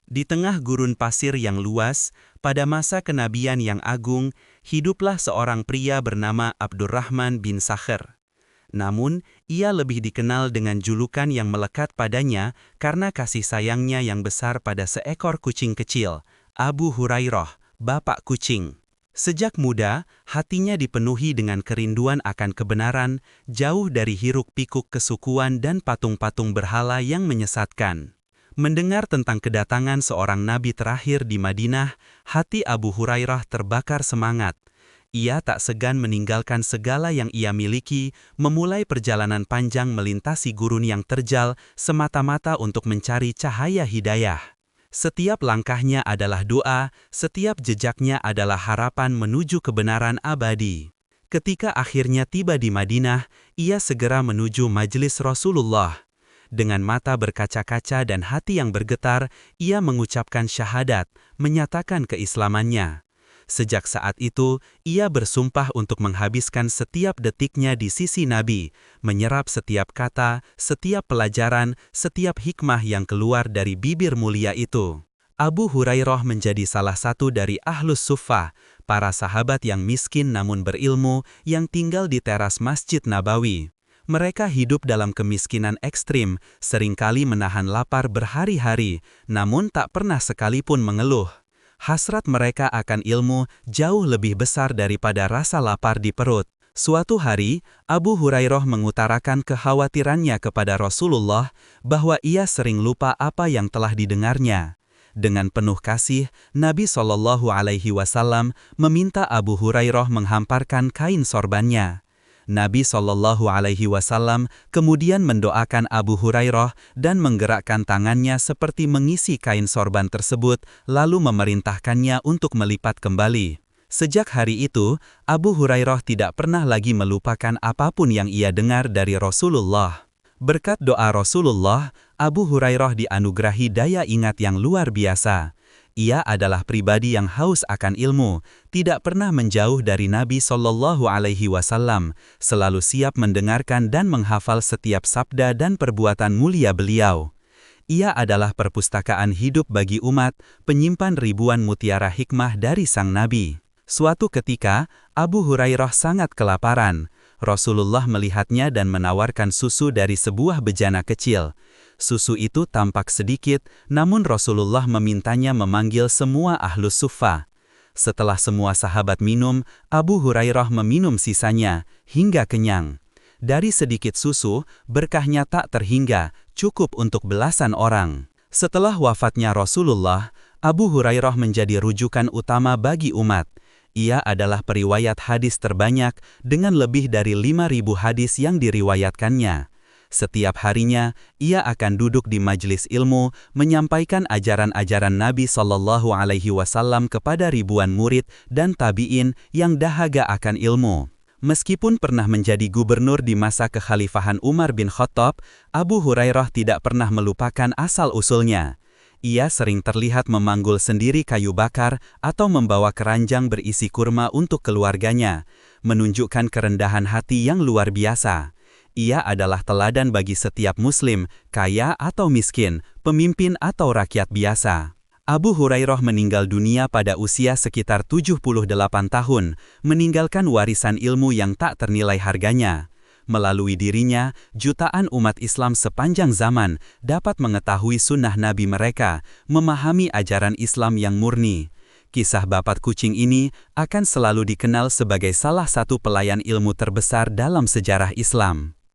Di tengah gurun pasir yang luas, pada masa kenabian yang agung, hiduplah seorang pria bernama Abdurrahman bin Sakhr. Namun, ia lebih dikenal dengan julukan yang melekat padanya karena kasih sayangnya yang besar pada seekor kucing kecil, Abu Hurairah, bapak kucing. Sejak muda, hatinya dipenuhi dengan kerinduan akan kebenaran, jauh dari hiruk-pikuk kesukuan dan patung-patung berhala yang menyesatkan. Mendengar tentang kedatangan seorang nabi terakhir di Madinah, hati Abu Hurairah terbakar semangat. Ia tak segan meninggalkan segala yang ia miliki, memulai perjalanan panjang melintasi gurun yang terjal, semata-mata untuk mencari cahaya hidayah. Setiap langkahnya adalah doa, setiap jejaknya adalah harapan menuju kebenaran abadi. Ketika akhirnya tiba di Madinah, ia segera menuju majelis Rasulullah. Dengan mata berkaca-kaca dan hati yang bergetar, ia mengucapkan syahadat, menyatakan keislamannya. Sejak saat itu, ia bersumpah untuk menghabiskan setiap detiknya di sisi Nabi, menyerap setiap kata, setiap pelajaran, setiap hikmah yang keluar dari bibir mulia itu. Abu Hurairah menjadi salah satu dari Ahlus Suffah, para sahabat yang miskin namun berilmu, yang tinggal di teras Masjid Nabawi. Mereka hidup dalam kemiskinan ekstrim, seringkali menahan lapar berhari-hari, namun tak pernah sekalipun mengeluh. Hasrat mereka akan ilmu jauh lebih besar daripada rasa lapar di perut. Suatu hari, Abu Hurairah mengutarakan kekhawatirannya kepada Rasulullah bahwa ia sering lupa apa yang telah didengarnya. Dengan penuh kasih, Nabi SAW meminta Abu Hurairah menghamparkan kain sorbannya. Nabi SAW kemudian mendoakan Abu Hurairah dan menggerakkan tangannya seperti mengisi kain sorban tersebut, lalu memerintahkannya untuk melipat kembali. Sejak hari itu, Abu Hurairah tidak pernah lagi melupakan apapun yang ia dengar dari Rasulullah. Berkat doa Rasulullah, Abu Hurairah dianugerahi daya ingat yang luar biasa. Ia adalah pribadi yang haus akan ilmu, tidak pernah menjauh dari Nabi SAW, selalu siap mendengarkan dan menghafal setiap sabda dan perbuatan mulia beliau. Ia adalah perpustakaan hidup bagi umat, penyimpan ribuan mutiara hikmah dari sang Nabi. Suatu ketika, Abu Hurairah sangat kelaparan. Rasulullah melihatnya dan menawarkan susu dari sebuah bejana kecil. Susu itu tampak sedikit, namun Rasulullah memintanya memanggil semua Ahlus Suffah. Setelah semua sahabat minum, Abu Hurairah meminum sisanya, hingga kenyang. Dari sedikit susu, berkahnya tak terhingga, cukup untuk belasan orang. Setelah wafatnya Rasulullah, Abu Hurairah menjadi rujukan utama bagi umat. Ia adalah periwayat hadis terbanyak, dengan lebih dari 5.000 hadis yang diriwayatkannya. Setiap harinya, ia akan duduk di majelis ilmu, menyampaikan ajaran-ajaran Nabi SAW kepada ribuan murid dan tabi'in yang dahaga akan ilmu. Meskipun pernah menjadi gubernur di masa kekhalifahan Umar bin Khattab, Abu Hurairah tidak pernah melupakan asal-usulnya. Ia sering terlihat memanggul sendiri kayu bakar atau membawa keranjang berisi kurma untuk keluarganya, menunjukkan kerendahan hati yang luar biasa. Ia adalah teladan bagi setiap muslim, kaya atau miskin, pemimpin atau rakyat biasa. Abu Hurairah meninggal dunia pada usia sekitar 78 tahun, meninggalkan warisan ilmu yang tak ternilai harganya. Melalui dirinya, jutaan umat Islam sepanjang zaman dapat mengetahui sunnah Nabi mereka, memahami ajaran Islam yang murni. Kisah bapak kucing ini akan selalu dikenal sebagai salah satu pelayan ilmu terbesar dalam sejarah Islam.